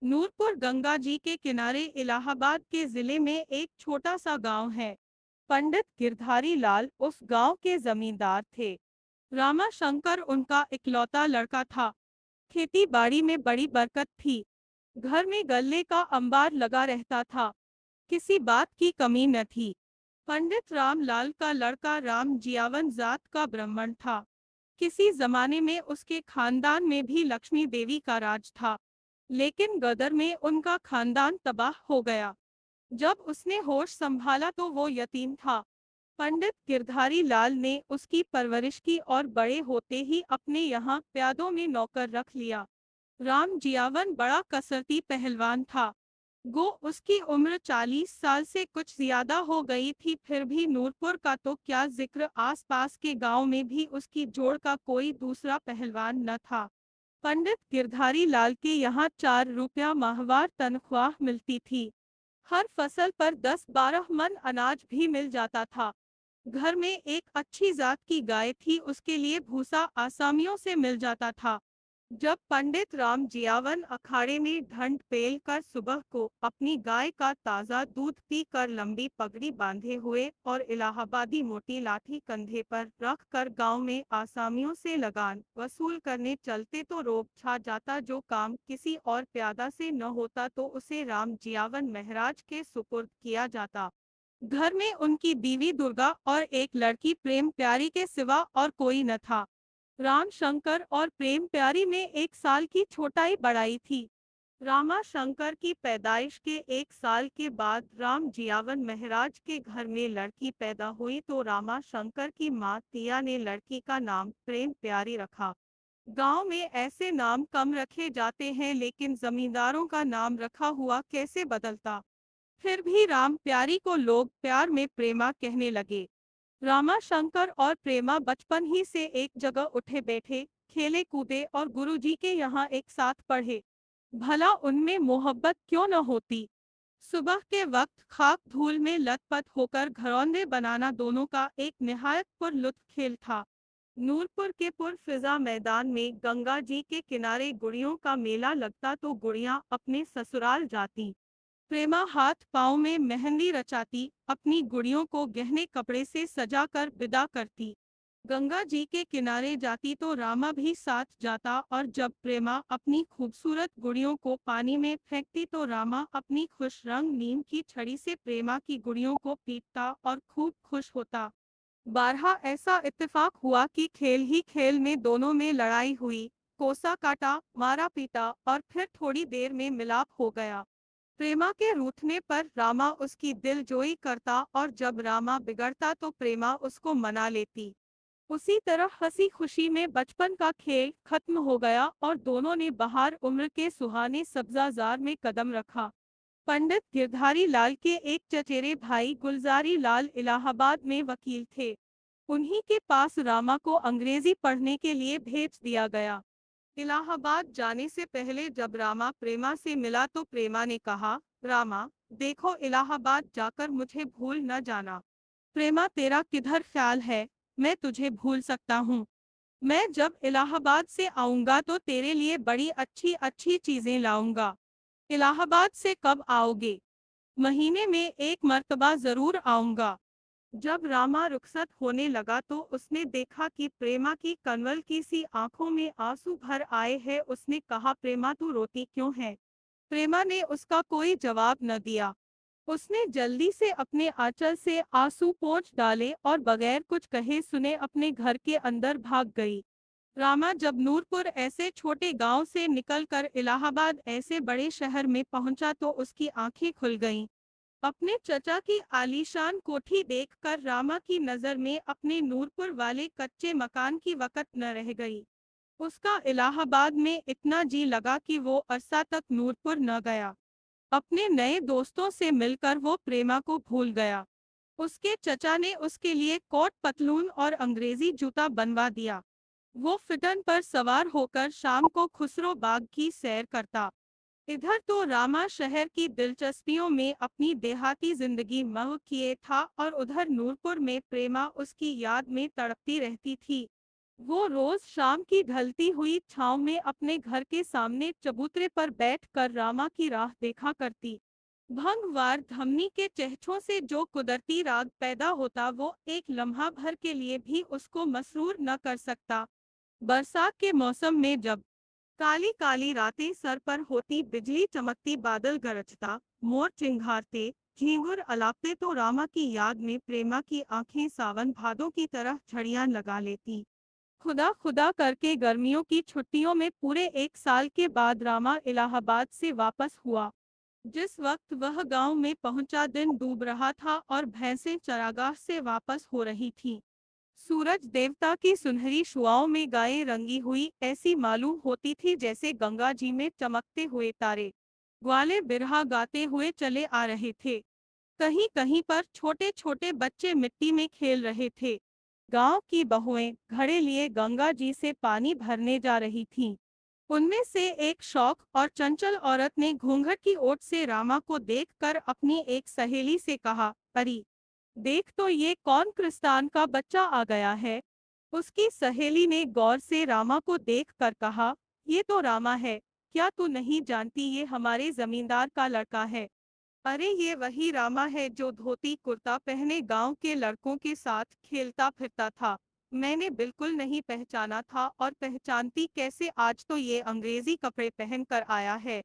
नूरपुर गंगा जी के किनारे इलाहाबाद के जिले में एक छोटा सा गांव है। पंडित गिरधारी लाल उस गांव के जमींदार थे। रामा शंकर उनका इकलौता लड़का था। खेती बाड़ी में बड़ी बरकत थी। घर में गल्ले का अंबार लगा रहता था। किसी बात की कमी न थी। पंडित रामलाल का लड़का राम जियावन जात का ब्राह्मण था। किसी जमाने में उसके खानदान में भी लक्ष्मी देवी का राज था। लेकिन गदर में उनका खानदान तबाह हो गया। जब उसने होश संभाला तो वो यतीम था। पंडित गिरधारी लाल ने उसकी परवरिश की और बड़े होते ही अपने यहाँ प्यादों में नौकर रख लिया। राम जियावन बड़ा कसरती पहलवान था। गो उसकी उम्र 40 साल से कुछ ज्यादा हो गई थी, फिर भी नूरपुर का तो क्या जिक्र, आसपास के गांव में भी उसकी जोड़ का कोई दूसरा पहलवान न था। पंडित गिरधारी लाल के यहाँ 4 रुपया माहवार तनख्वाह मिलती थी। हर फसल पर 10-12 मन अनाज भी मिल जाता था। घर में एक अच्छी जात की गाय थी, उसके लिए भूसा आसामियों से मिल जाता था। जब पंडित राम जियावन अखाड़े में ढंड पेल कर सुबह को अपनी गाय का ताजा दूध पी कर लंबी पगड़ी बांधे हुए और इलाहाबादी मोटी लाठी कंधे पर रख कर गाँव में आसामियों से लगान वसूल करने चलते तो रोब छा जाता। जो काम किसी और प्यादा से न होता तो उसे राम जियावन महराज के सुपुर्द किया जाता। घर में उनकी बीवी दुर्गा और एक लड़की प्रेम प्यारी के सिवा और कोई न था। राम शंकर और प्रेम प्यारी में 1 साल की छोटाई बड़ाई थी। रामा शंकर की पैदाइश के 1 साल के बाद राम जियावन महराज के घर में लड़की पैदा हुई तो रामा शंकर की माँ तिया ने लड़की का नाम प्रेम प्यारी रखा। गांव में ऐसे नाम कम रखे जाते हैं, लेकिन जमींदारों का नाम रखा हुआ कैसे बदलता। फिर भी राम प्यारी को लोग प्यार में प्रेमा कहने लगे। रामा शंकर और प्रेमा बचपन ही से एक जगह उठे बैठे, खेले कूदे और गुरुजी के यहाँ एक साथ पढ़े। भला उनमें मोहब्बत क्यों न होती। सुबह के वक्त खाक धूल में लथपथ होकर घरौंदे बनाना दोनों का एक निहायत पुरलुत्फ खेल था। नूरपुर के पुरफिजा मैदान में गंगा जी के किनारे गुड़ियों का मेला लगता तो गुड़ियां अपने ससुराल जाती। प्रेमा हाथ पाँव में मेहंदी रचाती, अपनी गुड़ियों को गहने कपड़े से सजाकर विदा करती। गंगा जी के किनारे जाती तो रामा भी साथ जाता और जब प्रेमा अपनी खूबसूरत गुड़ियों को पानी में फेंकती तो रामा अपनी खुश रंग नीम की छड़ी से प्रेमा की गुड़ियों को पीटता और खूब खुश होता। बारहा ऐसा इत्तेफाक हुआ कि खेल ही खेल में दोनों में लड़ाई हुई। कोसा काटा, मारा पीटा और फिर थोड़ी देर में मिलाप हो गया। प्रेमा के रूठने पर रामा उसकी दिलजोई करता और जब रामा बिगड़ता तो प्रेमा उसको मना लेती। उसी तरह हंसी खुशी में बचपन का खेल खत्म हो गया और दोनों ने बहार उम्र के सुहाने सब्जाजार में कदम रखा। पंडित गिरधारी लाल के एक चचेरे भाई गुलजारी लाल इलाहाबाद में वकील थे। उन्हीं के पास रामा को अंग्रेजी पढ़ने के लिए भेज दिया गया। इलाहाबाद जाने से पहले जब रामा प्रेमा से मिला तो प्रेमा ने कहा, रामा, देखो इलाहाबाद जाकर मुझे भूल न जाना। प्रेमा, तेरा किधर ख्याल है, मैं तुझे भूल सकता हूँ। मैं जब इलाहाबाद से आऊंगा तो तेरे लिए बड़ी अच्छी अच्छी चीजें लाऊंगा। इलाहाबाद से कब आओगे? महीने में एक मर्तबा जरूर आऊंगा। जब रामा रुखसत होने लगा तो उसने देखा कि प्रेमा की कनवल की सी आंखों में आंसू भर आए हैं। उसने कहा, प्रेमा तू रोती क्यों है? प्रेमा ने उसका कोई जवाब न दिया। उसने जल्दी से अपने आंचल से आंसू पोंछ डाले और बगैर कुछ कहे सुने अपने घर के अंदर भाग गई। रामा जब नूरपुर ऐसे छोटे गांव से निकलकर इलाहाबाद ऐसे बड़े शहर में पहुंचा तो उसकी आंखें खुल गईं। अपने चचा की आलीशान कोठी देखकर रामा की नजर में अपने नूरपुर वाले कच्चे मकान की वक़्त न रह गई। उसका इलाहाबाद में इतना जी लगा कि वो अरसा तक नूरपुर न गया। अपने नए दोस्तों से मिलकर वो प्रेमा को भूल गया। उसके चचा ने उसके लिए कोट पतलून और अंग्रेजी जूता बनवा दिया। वो फिटन पर सवार होकर शाम को खुसरो बाग की सैर करता। इधर तो रामा शहर की दिलचस्पियों में अपनी देहाती जिंदगी मह किए था और उधर नूरपुर में प्रेमा उसकी याद में तड़पती रहती थी। वो रोज शाम की ढलती हुई छांव में अपने घर के सामने चबूतरे पर बैठकर रामा की राह देखा करती। भंगवार धमनी के चहचों से जो कुदरती राग पैदा होता वो एक लम्हा भर के लिए भी उसको मसरूर न कर सकता। बरसात के मौसम में जब काली काली रातें सर पर होती, बिजली चमकती, बादल गरजता, मोर चिंघारते, झींगुर अलापते, तो रामा की याद में प्रेमा की आंखें सावन भादों की तरह झड़ियां लगा लेती। खुदा खुदा करके गर्मियों की छुट्टियों में पूरे 1 साल के बाद रामा इलाहाबाद से वापस हुआ। जिस वक्त वह गांव में पहुंचा दिन डूब रहा था और भैंसें चरागाह से वापस हो रही थीं। सूरज देवता की सुनहरी शुआओं में गायें रंगी हुई ऐसी मालूम होती थी जैसे गंगा जी में चमकते हुए तारे। ग्वाले बिरहा गाते हुए चले आ रहे थे। कहीं कहीं पर छोटे छोटे बच्चे मिट्टी में खेल रहे थे। गांव की बहुएं घड़े लिए गंगा जी से पानी भरने जा रही थीं। उनमें से एक शौक और चंचल औरत ने घूंघट की ओट से रामा को देखकर अपनी एक सहेली से कहा, परी, देख तो ये कौन कृष्णान का बच्चा आ गया है। उसकी सहेली ने गौर से रामा को देखकर कहा, ये तो रामा है, क्या तू नहीं जानती ये हमारे जमींदार का लड़का है। अरे ये वही रामा है जो धोती कुर्ता पहने गांव के लड़कों के साथ खेलता फिरता था। मैंने बिल्कुल नहीं पहचाना था, और पहचानती कैसे, आज तो ये अंग्रेजी कपड़े पहन कर आया है।